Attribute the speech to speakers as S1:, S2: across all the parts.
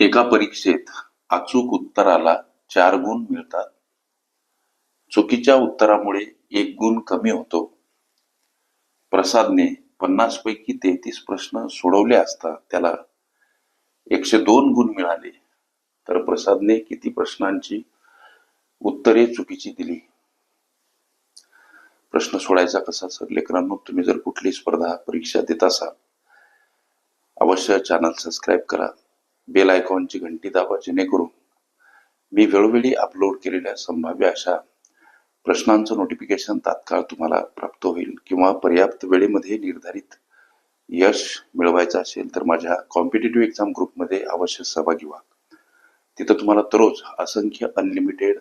S1: एका परीक्षेत अचूक उत्तराला 4 गुण मिळतात. चुकीच्या उत्तरामुळे 1 गुण कमी होतो. प्रसादने 50 पैकी 33 प्रश्न सोडवले असता त्याला 102 गुण मिळाले. तर प्रसादने किती प्रश्नांची उत्तरे चुकीची दिली? प्रश्न सोडायचा कसा सर? लेकरांनो, तुम्ही जर कुठली स्पर्धा परीक्षा देत असाल, अवश्य चॅनल सबस्क्राईब करा, बेल आयकॉनची घंटी दाबा, जेणेकरून मी वेळोवेळी अपलोड केलेल्या संभाव्य अशा प्रश्नांचं नोटिफिकेशन तात्काळ तुम्हाला प्राप्त होईल. किंवा पर्याप्त वेळेमध्ये निर्धारित यश मिळवायचं असेल तर माझ्या कॉम्पिटिटिव्ह एक्झाम ग्रुपमध्ये अवश्य सहभागी व्हा. तिथं तुम्हाला दररोज असंख्य अनलिमिटेड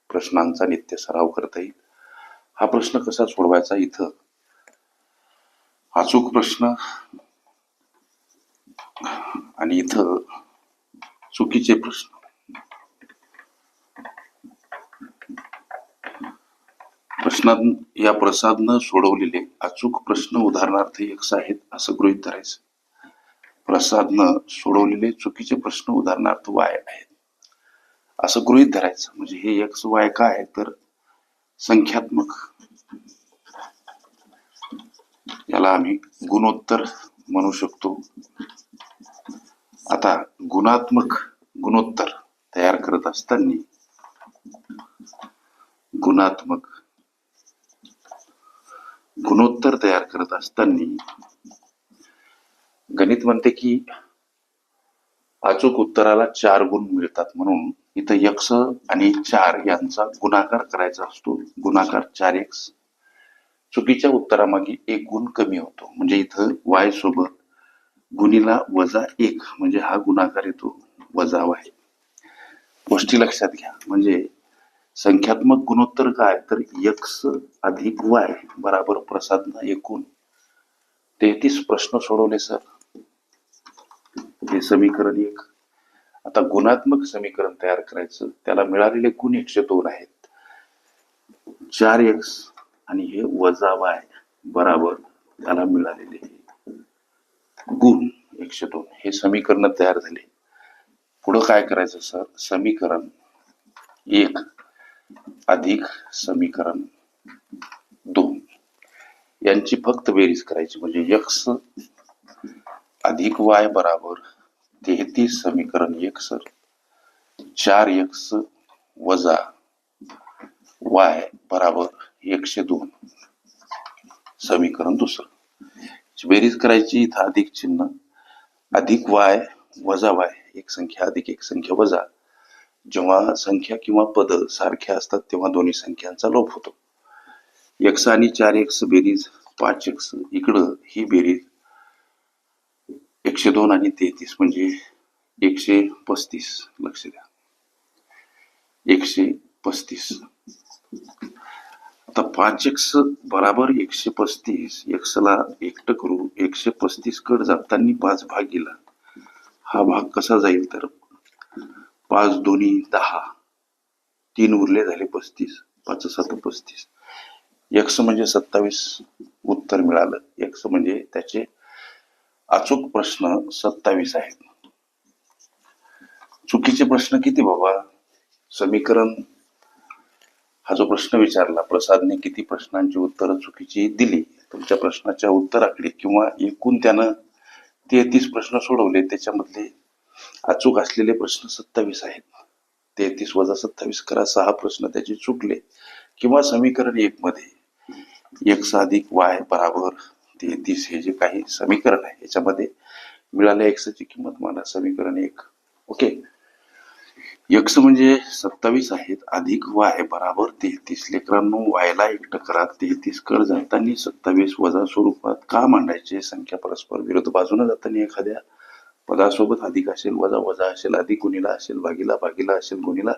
S1: प्रश्नांचा नित्य सराव करता येईल. हा प्रश्न कसा सोडवायचा? इथं अचूक प्रश्न आणि इथं चुकीचे प्रश्न. या प्रसादनं सोडवलेले अचूक प्रश्न उदाहरणार्थ X आहेत असं गृहीत धरायचं. प्रसादनं सोडवलेले चुकीचे प्रश्न उदाहरणार्थ Y आहेत असं गृहीत धरायचं. म्हणजे हे X Y काय आहे तर संख्यात्मक. याला आम्ही गुणोत्तर म्हणू शकतो. आता गुणात्मक गुणोत्तर तयार करत असताना गुणोत्तर तयार करत असताना गणित म्हणते की अचूक उत्तराला 4 गुण मिळतात. म्हणून इथं X आणि 4 यांचा गुणाकार करायचा असतो. गुणाकार 4x. चुकीच्या उत्तरामागे 1 गुण कमी होतो. म्हणजे इथं Y सोबत गुणीला -1 म्हणजे हा गुणाकार येतो -Y. गोष्टी लक्षात घ्या. म्हणजे संख्यात्मक गुणोत्तर काय तर X अधिक Y बराबर प्रसादनं एकूण 33 प्रश्न सोडवले सर. हे समीकरण 1. आता गुणात्मक समीकरण तयार करायचं. त्याला मिळालेले गुण 102 आहेत. 4x आणि हे -y बराबर त्याला मिळालेले गुण 102. हे समीकरण तयार झाले. पुढं काय करायचं सर? समीकरण 1 अधिक समीकरण 2 यांची फक्त बेरीज करायची. म्हणजे X अधिक Y बराबर 33 समीकरण 1 सर. 4x वजा Y बराबर 102 समीकरण 2. बेरीज करायची. इथं अधिक चिन्ह. अधिक Y वजा Y, एक संख्या अधिक एक संख्या वजा. जेव्हा संख्या किंवा पद सारख्या असतात तेव्हा दोन्ही संख्यांचा लोप होतो. X आणि 4x बेरीज 5x. इकडं ही बेरीज 102 आणि 33 म्हणजे 135. लक्ष द्या, 135. आता 5x बराबर 135. x ला एकटं करू. 135 कड जाताना 5 भाग गेला. हा भाग कसा जाईल तर 5 दोन्ही 10, 3 उरले झाले 35, 5 7 35. x म्हणजे 27 उत्तर मिळालं. x म्हणजे त्याचे अचूक प्रश्न 27 आहेत. चुकीचे प्रश्न किती बाबा? समीकरण हा जो प्रश्न विचारला प्रसादने किती प्रश्नांची उत्तरं चुकीची दिली, तुमच्या प्रश्नाच्या उत्तराकडे किंवा एकूण त्यानं 33 प्रश्न सोडवले त्याच्यामधले अचूक असलेले प्रश्न 27 आहेत. 33 वजा 27 करा. 6 प्रश्न त्याचे चुकले. किंवा समीकरण 1 मध्ये X अधिक Y बराबर 33 हे जे काही समीकरण आहे याच्यामध्ये मिळाल्या X ची किंमत मला समीकरण 1. ओके. X म्हणजे 27 आहेत अधिक Y बराबर 33. लेकरांनो, Y ला एकटं करा. 33 कड जाताना 27 वजा स्वरूपात का मांडायचे? संख्या परस्पर विरुद्ध बाजूने जाताना एखाद्या पदासोबत अधिक असेल, वजा वजा असेल, अधिक गुणीला असेल, भागीला भागीला असेल, गुणीला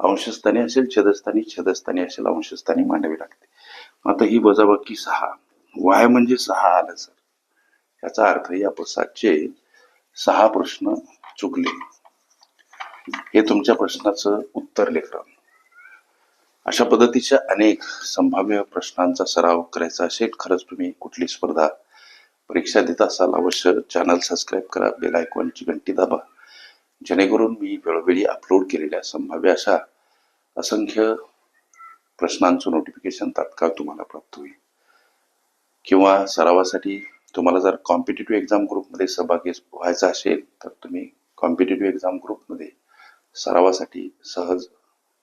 S1: अंशस्थानी असेल, छेदस्थानी छेदस्थानी असेल, अंशस्थानी मांडावी लागते. आता ही वजाबाकी 6. Y म्हणजे 6 आलं सर. याचा अर्थ या प्रसादचे 6 प्रश्न चुकले. हे तुमच्या प्रश्नाचं उत्तर लेकरांनो. अशा पद्धतीच्या अनेक संभाव्य प्रश्नांचा सराव करायचा असेल, खरंच तुम्ही कुठली स्पर्धा परीक्षा देत असाल, अवश्य चॅनल सबस्क्राईब करा, बेल आयकॉनची घंटी दाबा, जेणेकरून मी वेळोवेळी अपलोड केलेल्या संभाव्य अशा असंख्य प्रश्नांचं नोटिफिकेशन तात्काळ तुम्हाला प्राप्त होईल. किंवा सरावासाठी तुम्हाला जर कॉम्पिटिटिव्ह एक्झाम ग्रुपमध्ये सहभागी व्हायचं असेल तर तुम्ही कॉम्पिटिटिव्ह एक्झाम ग्रुपमध्ये सरावासाठी सहज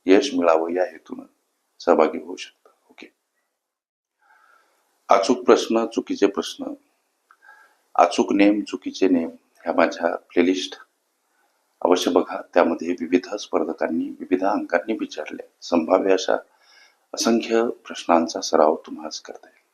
S1: यश मिळावं या हेतून सहभागी होऊ शकता. ओके. अचूक प्रश्न, चुकीचे प्रश्न, अचूक नेम, चुकीचे नेम ह्या माझ्या प्लेलिस्ट अवश्य बघा. त्यामध्ये विविध स्पर्धकांनी विविध अंकांनी विचारल्या संभाव्य अशा असंख्य प्रश्नांचा सराव तुम्हाला करता येईल.